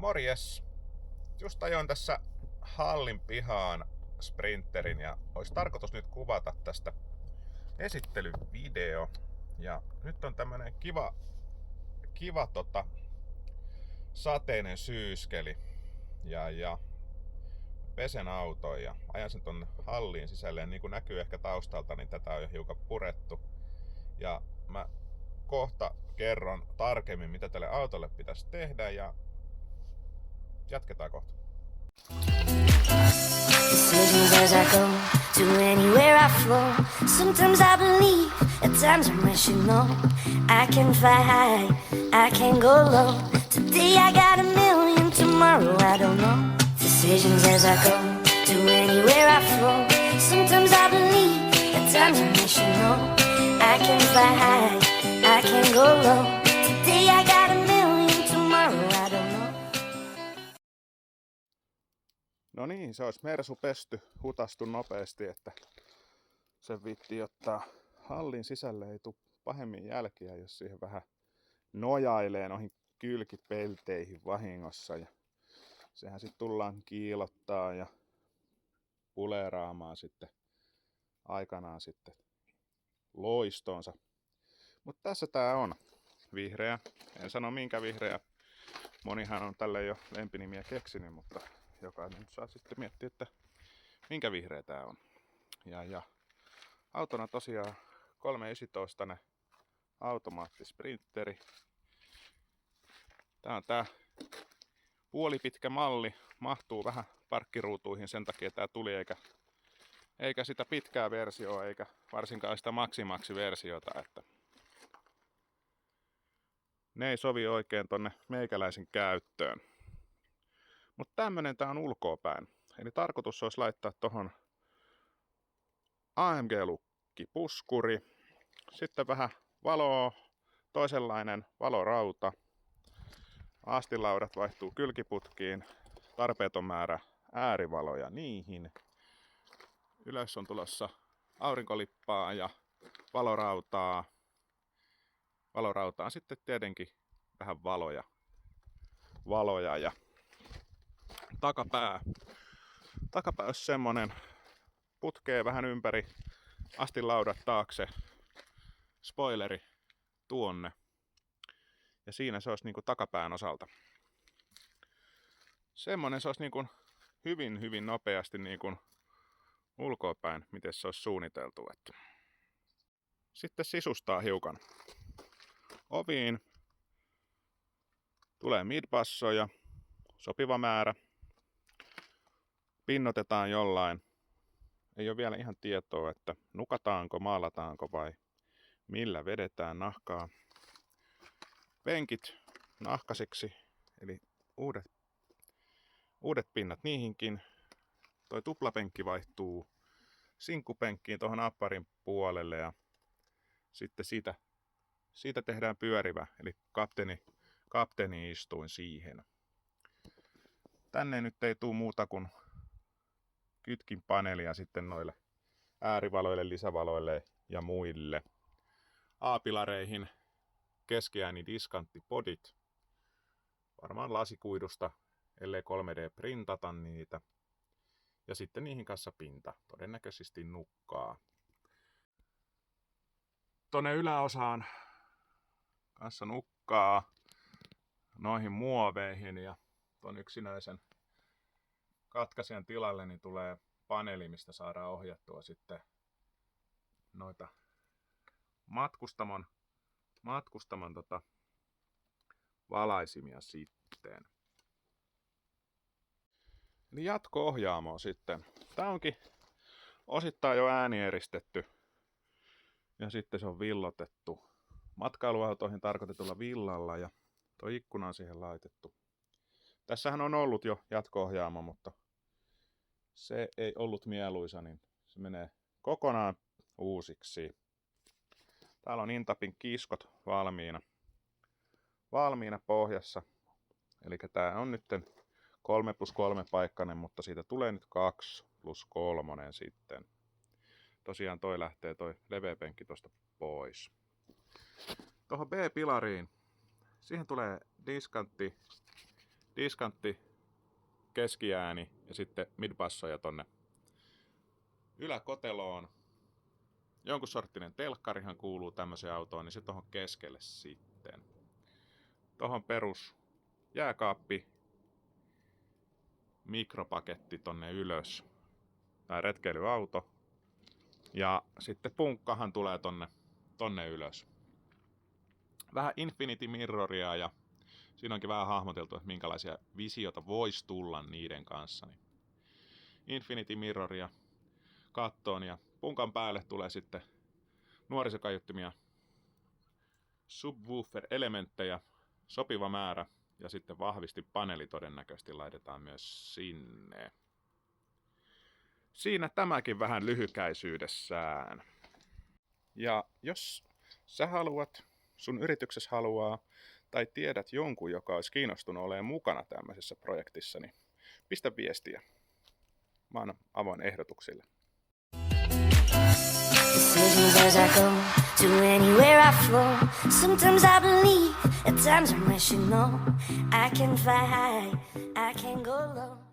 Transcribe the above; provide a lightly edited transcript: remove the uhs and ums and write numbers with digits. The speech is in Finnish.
Morjes! Just ajoin tässä hallin pihaan Sprinterin ja olisi tarkoitus nyt kuvata tästä esittelyvideo. Ja nyt on tämmönen kiva sateinen syyskeli. Ja pesen auton ja ajan sen tonne halliin sisälle. Ja niin kuin näkyy ehkä taustalta, niin tätä on jo hiukan purettu. Ja mä kohta kerron tarkemmin, mitä tälle autolle pitäisi tehdä ja jatketaan kohta. Decisions as I go to anywhere I flow. Sometimes I believe, at times I wish you know. I can fly high, I can go low. Today I got a million, tomorrow I don't know. Decisions as I go to anywhere I flow. Sometimes I believe, at times I wish you know. I can fly high, I can go low. Today I got a million, tomorrow I don't know. No niin, se olisi Mersu pesty, hutastu nopeasti, että se viitti ottaa hallin sisälle, ei tule pahemmin jälkiä, jos siihen vähän nojailee noihin kylkipelteihin vahingossa. Ja sehän sitten tullaan kiilottaa ja puleeraamaan sitten aikanaan sitten loistonsa. Mutta tässä tää on vihreä. En sano minkä vihreä. Monihan on tälle jo lempinimiä keksinyt, mutta jokainen nyt saa sitten miettiä, että minkä vihreä tää on. Ja autona tosiaan 319 automaattisprinteri. Tää on tää puolipitkä malli, mahtuu vähän parkkiruutuihin, sen takia tää tuli eikä sitä pitkää versioa eikä varsinkaan sitä maksiversiota, että ne ei sovi oikein tonne meikäläisen käyttöön. Mutta tämmönen tää on ulkoapäin. Eli tarkoitus olisi laittaa tohon AMG-lukki puskuri, sitten vähän valoa, toisenlainen valorauta. Astinlaudat vaihtuu kylkiputkiin, tarpeeton määrä äärivaloja niihin. Ylös on tulossa aurinkolippaa ja valorautaa. Valorautaan sitten tietenkin vähän valoja ja takapää olisi semmonen, putkee vähän ympäri, astinlaudat taakse, spoileri tuonne. Ja siinä se olisi niinku takapään osalta. Semmonen se olisi niinku hyvin nopeasti niinku ulkoapäin, miten se olisi suunniteltu. Sitten sisustaa hiukan. Oviin tulee midbassoja, sopiva määrä. Pinnotetaan jollain. Ei ole vielä ihan tietoa, että nukataanko, maalataanko vai millä vedetään nahkaa. Penkit nahkasiksi, eli uudet pinnat niihinkin. Toi tuplapenkki vaihtuu sinkkupenkkiin tuohon apparin puolelle ja sitten siitä tehdään pyörivä, eli kapteeni istuin siihen. Tänne nyt ei tule muuta kuin kytkinpaneelia sitten noille äärivaloille, lisävaloille ja muille. A-pilareihin keskiääni diskanttipodit. Varmaan lasikuidusta, ellei 3D-printata niitä. Ja sitten niihin kanssa pinta, todennäköisesti nukkaa. Tuonne yläosaan kanssa nukkaa noihin muoveihin ja tuon yksinäisen katkaisijan tilalle niin tulee paneeli, mistä saadaan ohjattua sitten noita matkustamon valaisimia sitten. Eli jatko-ohjaamo sitten. Tää onkin osittain jo äänieristetty ja sitten se on villotettu matkailuautoihin tarkoitetulla villalla ja tuo ikkuna on siihen laitettu. Tässähän on ollut jo jatko-ohjaamo, mutta se ei ollut mieluisa, niin se menee kokonaan uusiksi. Täällä on Intapin kiskot valmiina pohjassa. Eli tää on nyt 3+3 paikkainen, mutta siitä tulee nyt 2+3 sitten. Tosiaan toi lähtee toi leveä penkki tosta pois. Tuohon B-pilariin, siihen tulee diskantti diskantti, keskiääni ja sitten midbassoja tonne yläkoteloon. Jonkun sorttinen telkkarihan kuuluu tämmöiseen autoon, niin se tohon keskelle sitten. Tohon perus jääkaappi, mikropaketti tonne ylös. Tai retkeilyauto. Ja sitten punkkahan tulee tonne ylös. Vähän Infinity Mirroria ja siinä onkin vähän hahmoteltu, että minkälaisia visioita voisi tulla niiden kanssa. Niin Infinity Mirroria kattoon ja punkan päälle tulee sitten nuorisokaiuttimia, subwoofer-elementtejä, sopiva määrä ja sitten vahvistipaneeli todennäköisesti laitetaan myös sinne. Siinä tämäkin vähän lyhykäisyydessään. Ja jos sä haluat, sun yrityksessä haluaa tai tiedät jonkun, joka olisi kiinnostunut olemaan mukana tämmöisessä projektissa, niin pistä viestiä. Mä oon avoin ehdotuksille. Decisions as I go to anywhere I flow. Sometimes I believe, at times I wish you know I can fly high, I can go low.